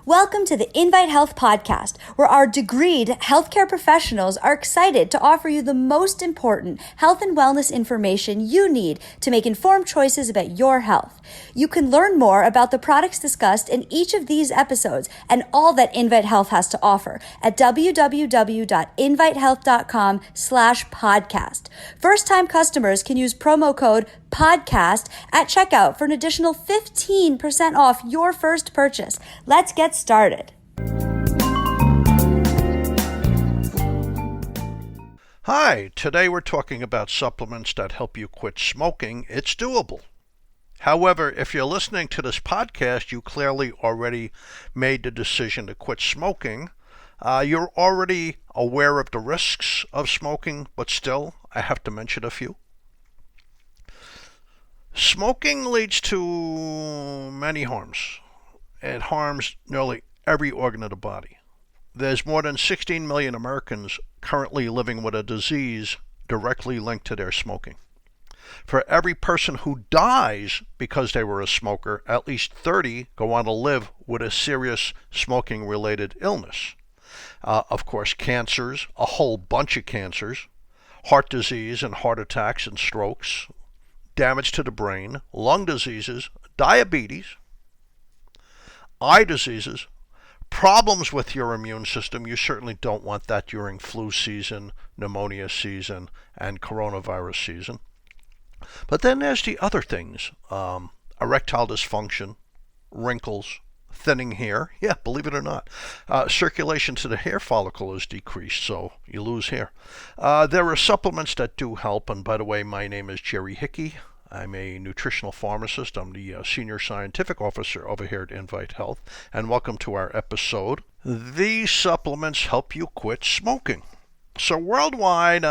Welcome to the Invite Health podcast, where our degreed healthcare professionals are excited to offer you the most important health and wellness information you need to make informed choices about your health. You can learn more about the products discussed in each of these episodes and all that Invite Health has to offer at www.invitehealth.com/podcast. First-time customers can use promo code podcast at checkout for an additional 15% off your first purchase. Let's get started. Hi, today we're talking about supplements that help you quit smoking. It's doable. However, if you're listening to this podcast, you clearly already made the decision to quit smoking. You're already aware of the risks of smoking, but still, I have to mention a few. Smoking leads to many harms. It harms nearly every organ of the body. There's more than 16 million Americans currently living with a disease directly linked to their smoking. For every person who dies because they were a smoker, at least 30 go on to live with a serious smoking-related illness. Of course, cancers, a whole bunch of cancers, heart disease and heart attacks and strokes, damage to the brain, lung diseases, diabetes, eye diseases, problems with your immune system. You certainly don't want that during flu season, pneumonia season, and coronavirus season. But then there's the other things, erectile dysfunction, wrinkles, thinning hair. Yeah, believe it or not. Circulation to the hair follicle is decreased, so you lose hair. There are supplements that do help, and by the way, my name is Jerry Hickey. I'm a nutritional pharmacist. I'm the senior scientific officer over here at Invite Health, and welcome to our episode. These supplements help you quit smoking. So worldwide,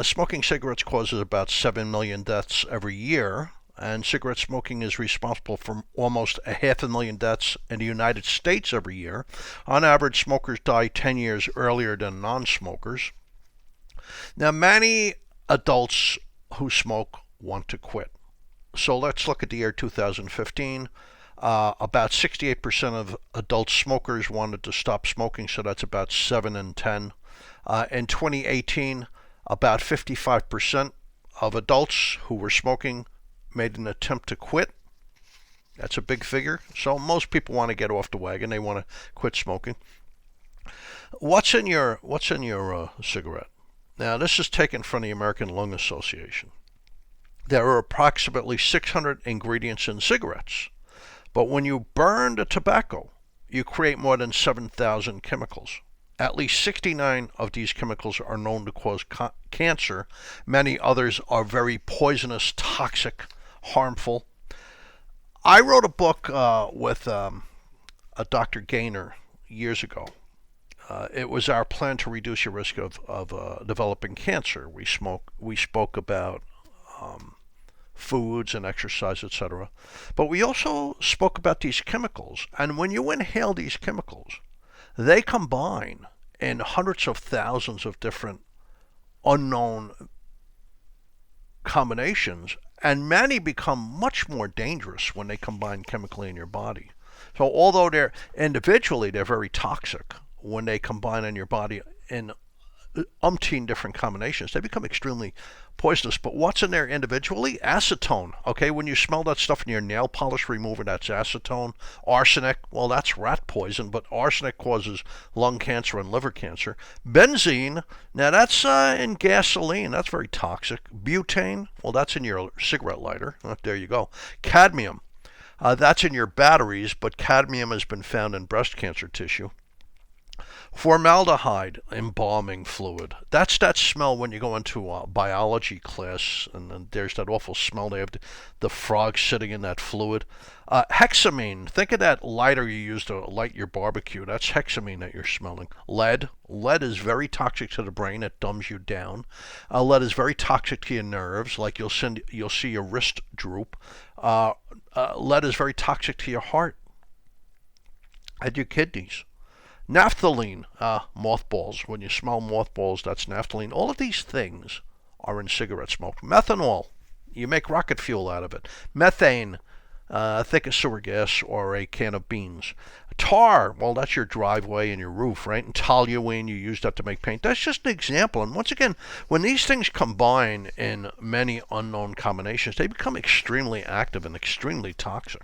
smoking cigarettes causes about 7 million deaths every year, and cigarette smoking is responsible for almost 500,000 deaths in the United States every year. On average, smokers die 10 years earlier than non-smokers. Now, many adults who smoke want to quit. So let's look at the year 2015. About 68% of adult smokers wanted to stop smoking, so that's about 7 in 10. In 2018, about 55% of adults who were smoking made an attempt to quit. That's a big figure. So most people want to get off the wagon. They want to quit smoking. What's in your cigarette? Now, this is taken from the American Lung Association. There are approximately 600 ingredients in cigarettes, but when you burn the tobacco, you create more than 7,000 chemicals. At least 69 of these chemicals are known to cause cancer. Many others are very poisonous, toxic, harmful. I wrote a book with a Dr. Gaynor years ago. It was our plan to reduce your risk of developing cancer. We spoke about foods and exercise, etc. But we also spoke about these chemicals. And when you inhale these chemicals, they combine in hundreds of thousands of different unknown combinations, and many become much more dangerous when they combine chemically in your body. So although they're very toxic, when they combine in your body in umpteen different combinations, they become extremely poisonous. But what's in there individually? Acetone. Okay, when you smell that stuff in your nail polish remover, that's acetone. Arsenic, well, that's rat poison, but arsenic causes lung cancer and liver cancer. Benzene, now that's in gasoline. That's very toxic. Butane, well, that's in your cigarette lighter. There you go. Cadmium, that's in your batteries, but cadmium has been found in breast cancer tissue. Formaldehyde, embalming fluid. That's that smell when you go into a biology class and then there's that awful smell. They have the frogs sitting in that fluid. Hexamine. Think of that lighter you use to light your barbecue. That's hexamine that you're smelling. Lead. Lead is very toxic to the brain. It dumbs you down. Lead is very toxic to your nerves. Like you'll see your wrist droop. Lead is very toxic to your heart and your kidneys. Naphthalene, mothballs. When you smell mothballs, that's naphthalene. All of these things are in cigarette smoke. Methanol, You make rocket fuel out of it. Methane, think of sewer gas or a can of beans. Tar, well, that's your driveway and your roof, right? And toluene, you use that to make paint. That's just an example. And once again, when these things combine in many unknown combinations, they become extremely active and extremely toxic.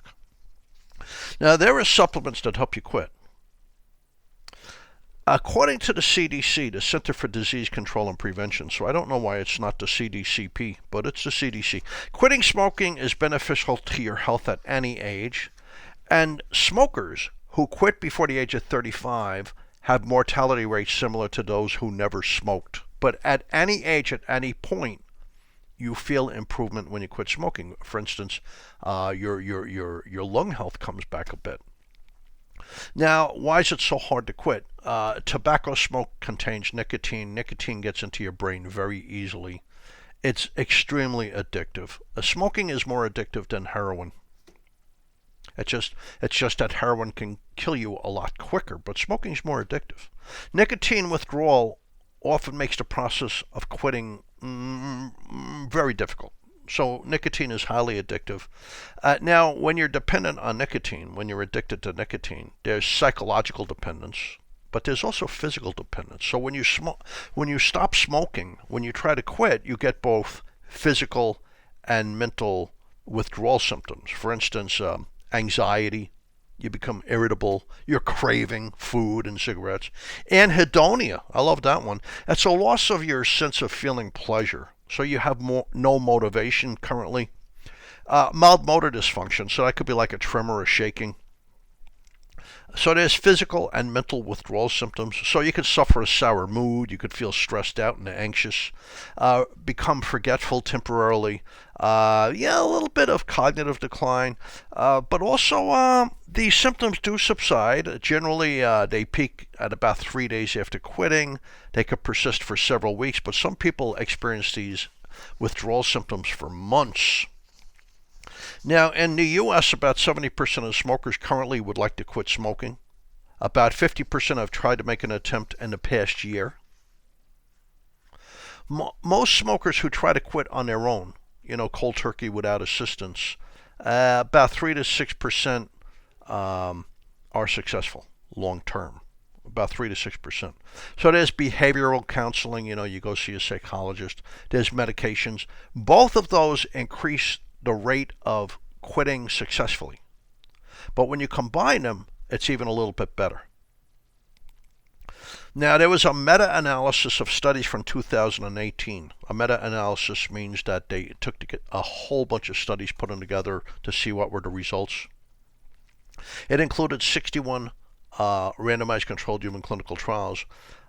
Now, there are supplements that help you quit. According to the CDC, the Center for Disease Control and Prevention, so I don't know why it's not the CDCP, but it's the CDC, quitting smoking is beneficial to your health at any age, and smokers who quit before the age of 35 have mortality rates similar to those who never smoked. But at any age, at any point, you feel improvement when you quit smoking. For instance, your lung health comes back a bit. Now, why is it so hard to quit? Tobacco smoke contains nicotine. Nicotine gets into your brain very easily. It's extremely addictive. Smoking is more addictive than heroin. It's just that heroin can kill you a lot quicker, but smoking is more addictive. Nicotine withdrawal often makes the process of quitting very difficult. So nicotine is highly addictive. Now, when you're dependent on nicotine, when you're addicted to nicotine, there's psychological dependence, but there's also physical dependence. So when you stop smoking, when you try to quit, you get both physical and mental withdrawal symptoms. For instance, anxiety, you become irritable, you're craving food and cigarettes. Anhedonia, I love that one. That's a loss of your sense of feeling pleasure. So you have no motivation currently. Mild motor dysfunction, so that could be like a tremor or shaking. So there's physical and mental withdrawal symptoms. So you could suffer a sour mood, you could feel stressed out and anxious, become forgetful temporarily, a little bit of cognitive decline, but also these symptoms do subside. Generally, they peak at about 3 days after quitting. They could persist for several weeks, but some people experience these withdrawal symptoms for months. Now, in the U.S., about 70% of smokers currently would like to quit smoking. About 50% have tried to make an attempt in the past year. Most smokers who try to quit on their own, cold turkey without assistance, about 3 to 6% are successful long term. About 3 to 6%. So there's behavioral counseling, you go see a psychologist. There's medications. Both of those increase the rate of quitting successfully. But when you combine them, it's even a little bit better. Now, there was a meta-analysis of studies from 2018. A meta-analysis means that they took a whole bunch of studies, put them together to see what were the results. It included 61 randomized controlled human clinical trials.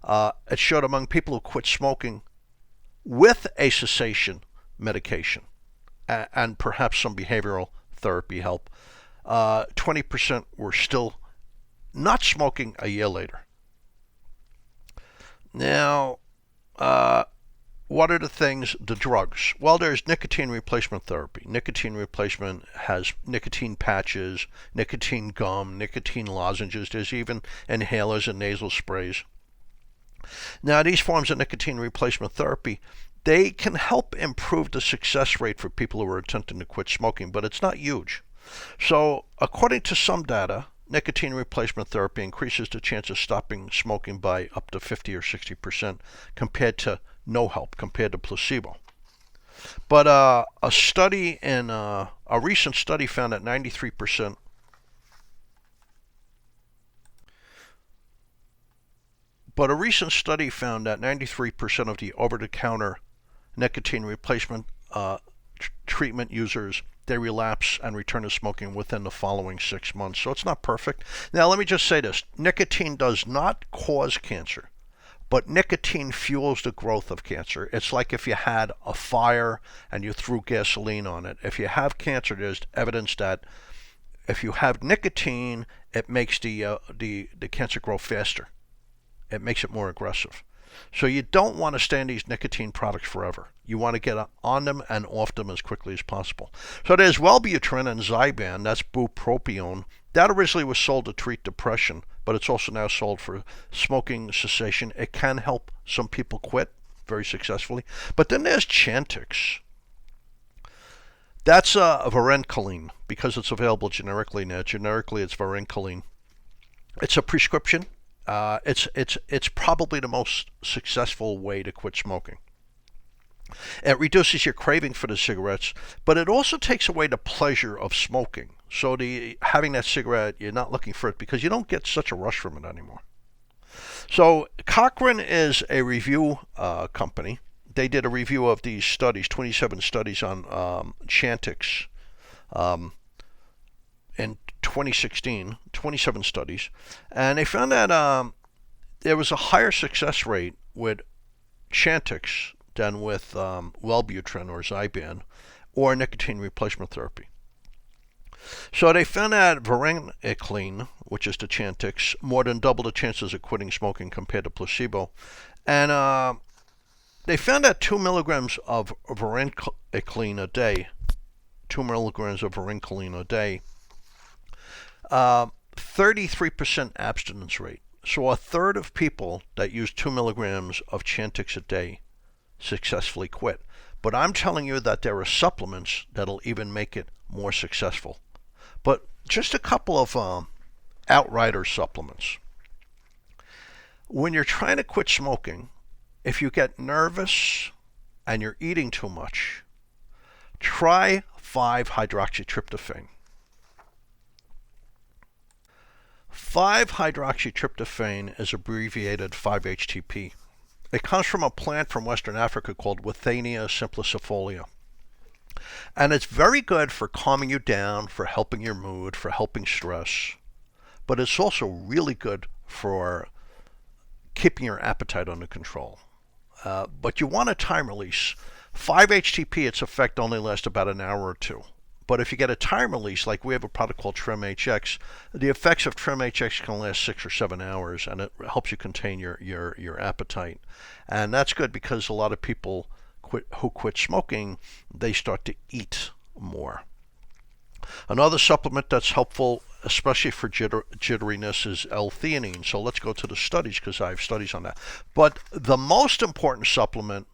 It showed among people who quit smoking with a cessation medication and perhaps some behavioral therapy help, 20% were still not smoking a year later. Now, what are the drugs? Well, there's nicotine replacement therapy. Nicotine replacement has nicotine patches, nicotine gum, nicotine lozenges. There's even inhalers and nasal sprays. Now, these forms of nicotine replacement therapy, they can help improve the success rate for people who are attempting to quit smoking, but it's not huge. So, according to some data, nicotine replacement therapy increases the chance of stopping smoking by up to 50 or 60% compared to no help, compared to placebo. But a recent study found that 93% of the over-the-counter nicotine replacement treatment users, they relapse and return to smoking within the following 6 months. So it's not perfect. Now, let me just say this. Nicotine does not cause cancer, but nicotine fuels the growth of cancer. It's like if you had a fire and you threw gasoline on it. If you have cancer, there's evidence that if you have nicotine, it makes the cancer grow faster. It makes it more aggressive. So you don't want to stay on these nicotine products forever. You want to get on them and off them as quickly as possible. So there's Wellbutrin and Zyban, that's bupropion. That originally was sold to treat depression, but it's also now sold for smoking cessation. It can help some people quit very successfully. But then there's Chantix. That's varenicline because it's available generically now. Generically, it's varenicline. It's a prescription. It's probably the most successful way to quit smoking. It reduces your craving for the cigarettes, but it also takes away the pleasure of smoking. So having that cigarette, you're not looking for it because you don't get such a rush from it anymore. So Cochrane is a review company. They did a review of these studies, 27 studies on Chantix in 2016, 27 studies, and they found that there was a higher success rate with Chantix than with Wellbutrin or Zyban or nicotine replacement therapy. So they found that varenicline, which is the Chantix, more than double the chances of quitting smoking compared to placebo. And they found that 2 milligrams of varenicline a day, 2 milligrams of varenicline a day, 33% abstinence rate. So a third of people that use 2 milligrams of Chantix a day successfully quit. But I'm telling you that there are supplements that'll even make it more successful. But just a couple of outrider supplements. When you're trying to quit smoking, if you get nervous and you're eating too much, try 5-hydroxytryptophan. 5-hydroxytryptophan is abbreviated 5-HTP. It comes from a plant from Western Africa called Withania simplicifolia. And it's very good for calming you down, for helping your mood, for helping stress. But it's also really good for keeping your appetite under control. But you want a time release. 5-HTP, its effect only lasts about an hour or two. But if you get a time release, like we have a product called Trim-HX, the effects of Trim-HX can last 6 or 7 hours, and it helps you contain your appetite. And that's good because a lot of people who quit smoking, they start to eat more. Another supplement that's helpful, especially for jitteriness, is L-theanine. So let's go to the studies because I have studies on that. But the most important supplement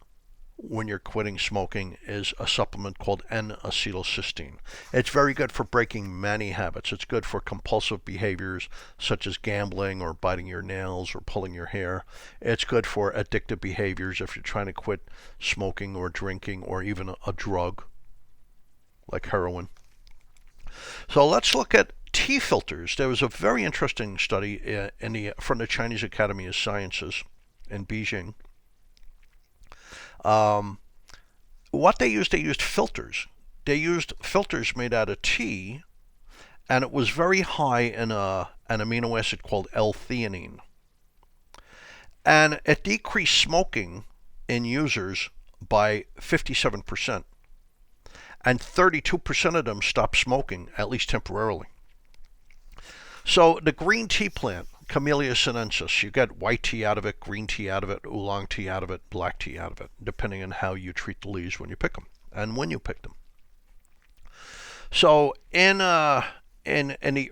when you're quitting smoking is a supplement called N-Acetylcysteine. It's very good for breaking many habits. It's good for compulsive behaviors such as gambling or biting your nails or pulling your hair. It's good for addictive behaviors if you're trying to quit smoking or drinking or even a drug like heroin. So let's look at tea filters. There was a very interesting study from the Chinese Academy of Sciences in Beijing. What they used filters. They used filters made out of tea, and it was very high in an amino acid called L-theanine. And it decreased smoking in users by 57%. And 32% of them stopped smoking, at least temporarily. So the green tea plant, Camellia sinensis, you get white tea out of it, green tea out of it, oolong tea out of it, black tea out of it, depending on how you treat the leaves when you pick them and when you pick them. So in the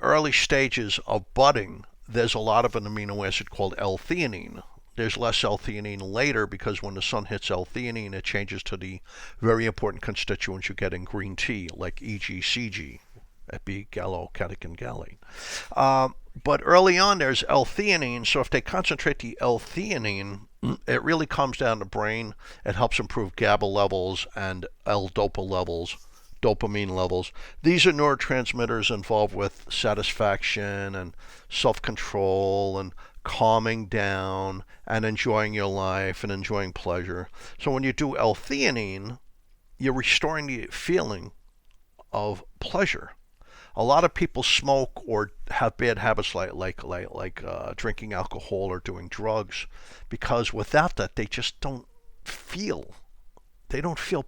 early stages of budding, there's a lot of an amino acid called L-theanine. There's less L-theanine later because when the sun hits L-theanine, it changes to the very important constituents you get in green tea, like EGCG, epigallocatechin gallate. But early on, there's L-theanine, so if they concentrate the L-theanine, it really calms down the brain. It helps improve GABA levels and L-dopa levels, dopamine levels. These are neurotransmitters involved with satisfaction and self-control and calming down and enjoying your life and enjoying pleasure. So when you do L-theanine, you're restoring the feeling of pleasure. A lot of people smoke or have bad habits like drinking alcohol or doing drugs because without that they just don't feel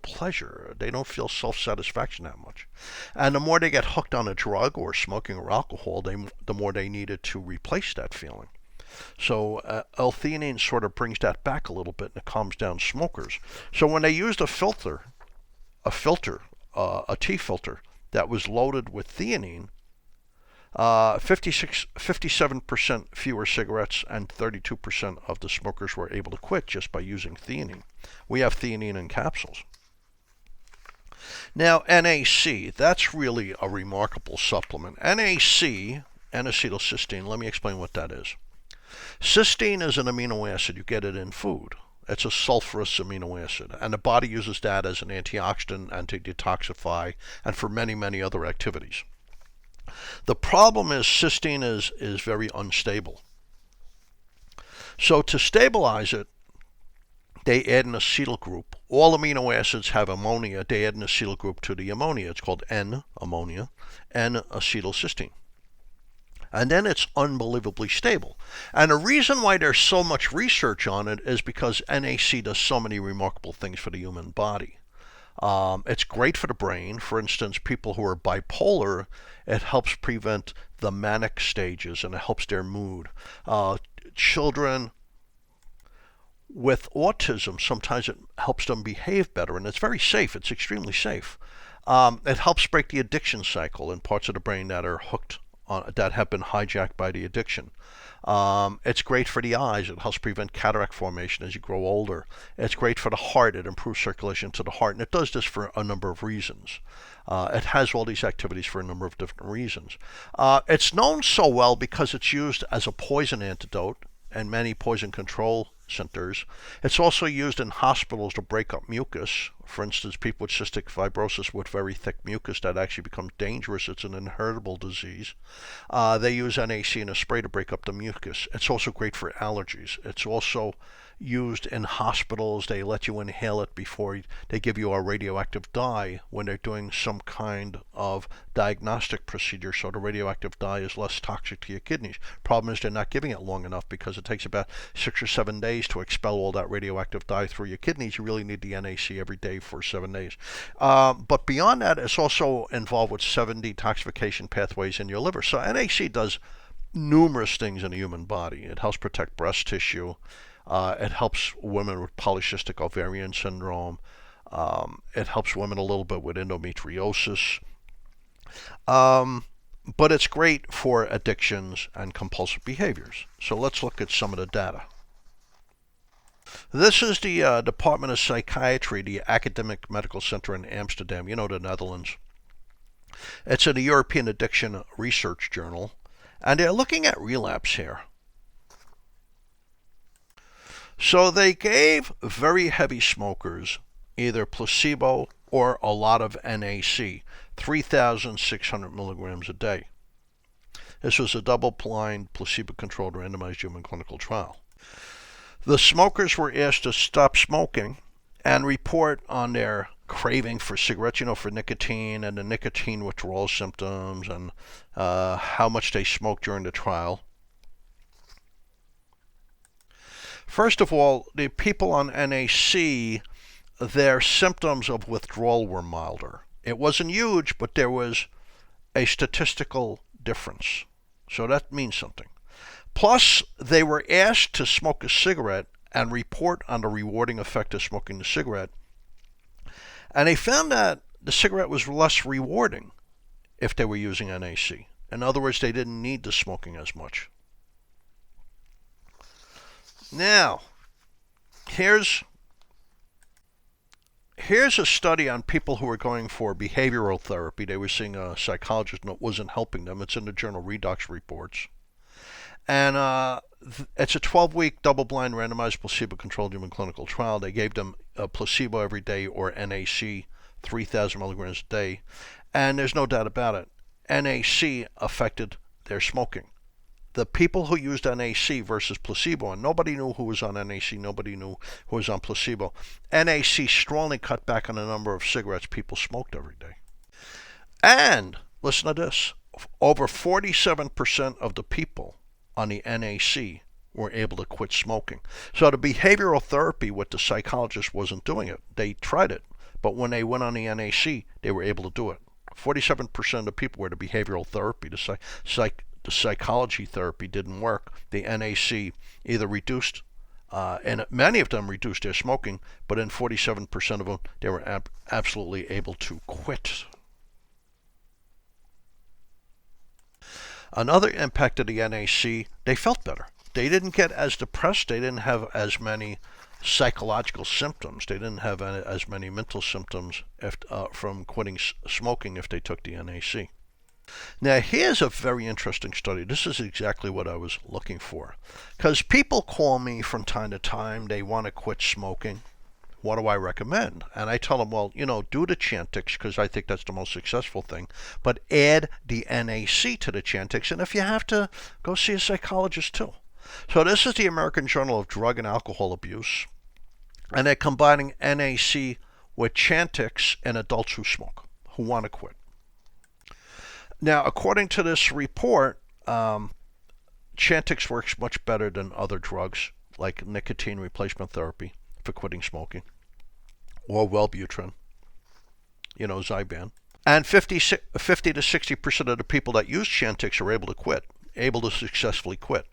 pleasure. They don't feel self-satisfaction that much. And the more they get hooked on a drug or smoking or alcohol, the more they need it to replace that feeling. So L-theanine sort of brings that back a little bit and it calms down smokers. So when they used a tea filter that was loaded with theanine, 57% fewer cigarettes and 32% of the smokers were able to quit just by using theanine. We have theanine in capsules. Now, NAC, that's really a remarkable supplement. NAC, N-Acetylcysteine, let me explain what that is. Cysteine is an amino acid. You get it in food. It's a sulfurous amino acid, and the body uses that as an antioxidant, anti-detoxify, and for many, many other activities. The problem is cysteine is very unstable. So to stabilize it, they add an acetyl group. All amino acids have ammonia. They add an acetyl group to the ammonia. It's called N-ammonia, N-acetylcysteine. And then it's unbelievably stable. And the reason why there's so much research on it is because NAC does so many remarkable things for the human body. It's great for the brain. For instance, people who are bipolar, it helps prevent the manic stages and it helps their mood. Children with autism, sometimes it helps them behave better, and it's very safe. It's extremely safe. It helps break the addiction cycle in parts of the brain that are hooked on, that have been hijacked by the addiction. It's great for the eyes. It helps prevent cataract formation as you grow older. It's great for the heart. It improves circulation to the heart, and it does this for a number of reasons. It has all these activities for a number of different reasons. It's known so well because it's used as a poison antidote and many poison control centers. It's also used in hospitals to break up mucus. For instance, people with cystic fibrosis with very thick mucus that actually becomes dangerous. It's an inheritable disease. They use NAC in a spray to break up the mucus. It's also great for allergies. It's also used in hospitals. They let you inhale it before they give you a radioactive dye when they're doing some kind of diagnostic procedure, so the radioactive dye is less toxic to your kidneys. Problem is they're not giving it long enough because it takes about 6 or 7 days to expel all that radioactive dye through your kidneys. You really need the NAC every day for 7 days. But beyond that, it's also involved with 7 detoxification pathways in your liver. So NAC does numerous things in the human body. It helps protect breast tissue. It helps women with polycystic ovarian syndrome. It helps women a little bit with endometriosis. But it's great for addictions and compulsive behaviors. So let's look at some of the data. This is the Department of Psychiatry, the Academic Medical Center in Amsterdam, the Netherlands. It's in the European Addiction Research Journal, and they're looking at relapse here. So they gave very heavy smokers either placebo or a lot of NAC, 3,600 milligrams a day. This was a double-blind, placebo-controlled, randomized human clinical trial. The smokers were asked to stop smoking and report on their craving for cigarettes, for nicotine and the nicotine withdrawal symptoms and how much they smoked during the trial. First of all, the people on NAC, their symptoms of withdrawal were milder. It wasn't huge, but there was a statistical difference. So that means something. Plus, they were asked to smoke a cigarette and report on the rewarding effect of smoking the cigarette. And they found that the cigarette was less rewarding if they were using NAC. In other words, they didn't need the smoking as much. Now, here's a study on people who were going for behavioral therapy. They were seeing a psychologist and it wasn't helping them. It's in the journal Redox Reports. And it's a 12-week double-blind randomized placebo-controlled human clinical trial. They gave them a placebo every day or NAC, 3,000 milligrams a day. And there's no doubt about it. NAC affected their smoking. The people who used NAC versus placebo, and nobody knew who was on NAC, nobody knew who was on placebo. NAC strongly cut back on the number of cigarettes people smoked every day. And, listen to this, over 47% of the people on the NAC were able to quit smoking. So the behavioral therapy with the psychologist wasn't doing it. They tried it, but when they went on the NAC, they were able to do it. 47% of the people were the behavioral therapy. The psychology therapy didn't work. The NAC either reduced, and many of them reduced their smoking, but in 47% of them, they were absolutely able to quit. Another impact of the NAC, they felt better. They didn't get as depressed. They didn't have as many psychological symptoms. They didn't have as many mental symptoms from quitting smoking if they took the NAC. Now, here's a very interesting study. This is exactly what I was looking for. Because people call me from time to time, they want to quit smoking. What do I recommend? And I tell them, well, do the Chantix, because I think that's the most successful thing. But add the NAC to the Chantix, and if you have to, go see a psychologist too. So this is the American Journal of Drug and Alcohol Abuse. And they're combining NAC with Chantix in adults who smoke, who want to quit. Now, according to this report, Chantix works much better than other drugs like nicotine replacement therapy for quitting smoking, or Wellbutrin, Zyban. And 50 to 60% of the people that use Chantix are able to successfully quit.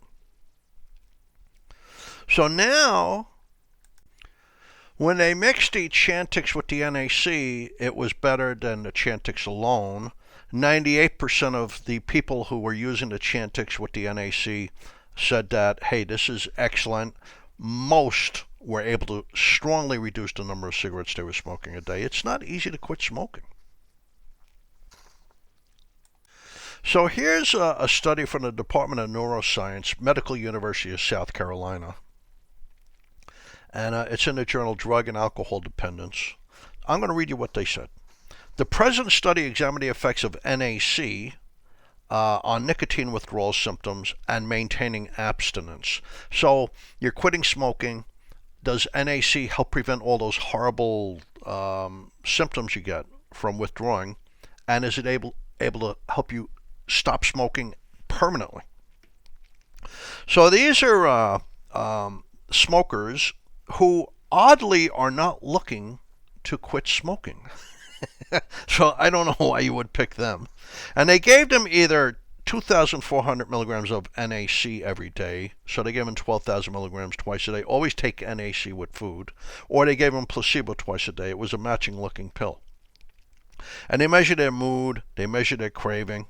So now, when they mixed the Chantix with the NAC, it was better than the Chantix alone. 98% of the people who were using the Chantix with the NAC said that, hey, this is excellent. Most were able to strongly reduce the number of cigarettes they were smoking a day. It's not easy to quit smoking. So here's a study from the Department of Neuroscience, Medical University of South Carolina. And it's in the journal Drug and Alcohol Dependence. I'm going to read you what they said. The present study examined the effects of NAC on nicotine withdrawal symptoms and maintaining abstinence. So you're quitting smoking. Does NAC help prevent all those horrible symptoms you get from withdrawing? And is it able to help you stop smoking permanently? So these are smokers who oddly are not looking to quit smoking. So I don't know why you would pick them. And they gave them either 2,400 milligrams of NAC every day, so they gave them 12,000 milligrams twice a day. Always take NAC with food. Or they gave them placebo twice a day. It was a matching looking pill. And they measured their mood. They measured their craving.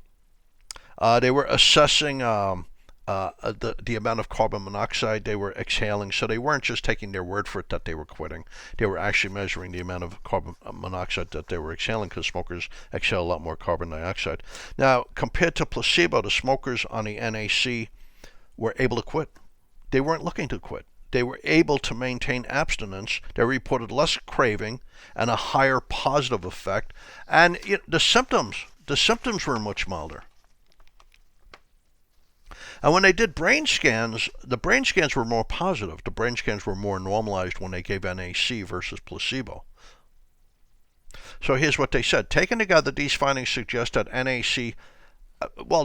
They were assessing the amount of carbon monoxide they were exhaling. So they weren't just taking their word for it that they were quitting. They were actually measuring the amount of carbon monoxide that they were exhaling, because smokers exhale a lot more carbon dioxide. Now, compared to placebo, the smokers on the NAC were able to quit. They weren't looking to quit. They were able to maintain abstinence. They reported less craving and a higher positive effect. And the symptoms were much milder. And when they did brain scans, the brain scans were more positive. The brain scans were more normalized when they gave NAC versus placebo. So here's what they said. Taken together, these findings suggest that NAC,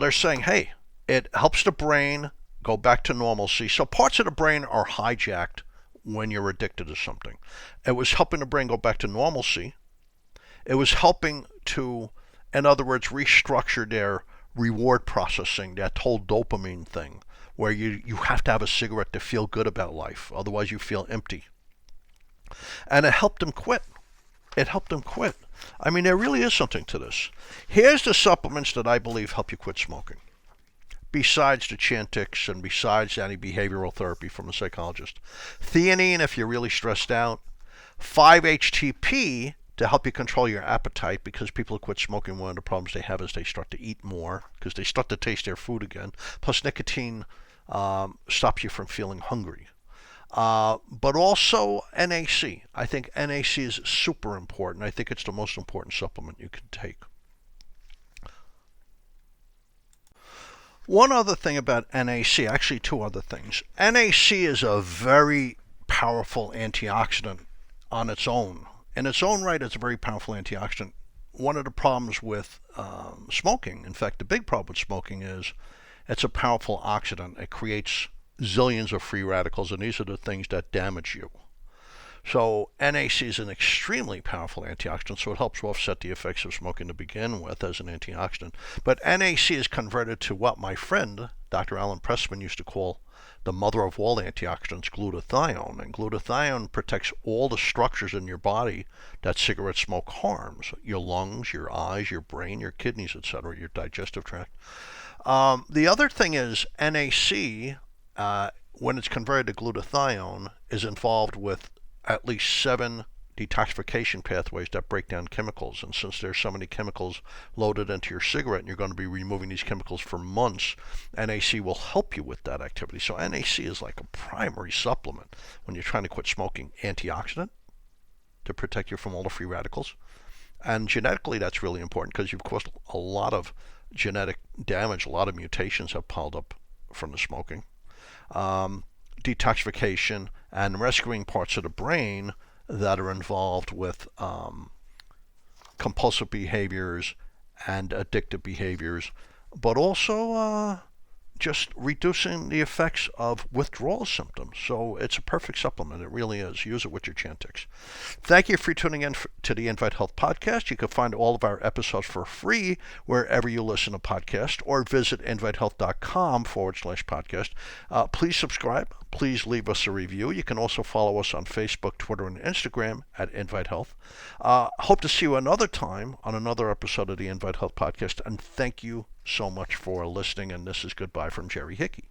they're saying, hey, it helps the brain go back to normalcy. So parts of the brain are hijacked when you're addicted to something. It was helping the brain go back to normalcy. It was helping to, in other words, restructure their reward processing, that whole dopamine thing, where you have to have a cigarette to feel good about life. Otherwise, you feel empty. And it helped them quit. I mean, there really is something to this. Here's the supplements that I believe help you quit smoking, besides the Chantix and besides anti-behavioral therapy from a psychologist. Theanine, if you're really stressed out. 5-HTP, to help you control your appetite, because people who quit smoking, one of the problems they have is they start to eat more because they start to taste their food again. Plus, nicotine stops you from feeling hungry. But also NAC. I think NAC is super important. I think it's the most important supplement you can take. One other thing about NAC, actually two other things. NAC is a very powerful antioxidant on its own. In its own right, it's a very powerful antioxidant. One of the problems with smoking, in fact, the big problem with smoking is it's a powerful oxidant. It creates zillions of free radicals, and these are the things that damage you. So NAC is an extremely powerful antioxidant, so it helps offset the effects of smoking to begin with as an antioxidant. But NAC is converted to what my friend, Dr. Alan Pressman, used to call the mother of all antioxidants, glutathione. And glutathione protects all the structures in your body that cigarette smoke harms. Your lungs, your eyes, your brain, your kidneys, etc., your digestive tract. The other thing is NAC, when it's converted to glutathione, is involved with at least 7 detoxification pathways that break down chemicals. And since there's so many chemicals loaded into your cigarette and you're going to be removing these chemicals for months, NAC will help you with that activity. So NAC is like a primary supplement when you're trying to quit smoking. Antioxidant to protect you from all the free radicals. And genetically, that's really important because you've caused a lot of genetic damage. A lot of mutations have piled up from the smoking. Detoxification and rescuing parts of the brain that are involved with compulsive behaviors and addictive behaviors, but also just reducing the effects of withdrawal symptoms. So it's a perfect supplement. It really is. Use it with your Chantix. Thank you for tuning in to the Invite Health Podcast. You can find all of our episodes for free wherever you listen to podcasts, or visit invitehealth.com/podcast. Please subscribe. Please leave us a review. You can also follow us on Facebook, Twitter, and Instagram at Invite Health. Hope to see you another time on another episode of the Invite Health Podcast. And thank you so much for listening. And this is goodbye from Jerry Hickey.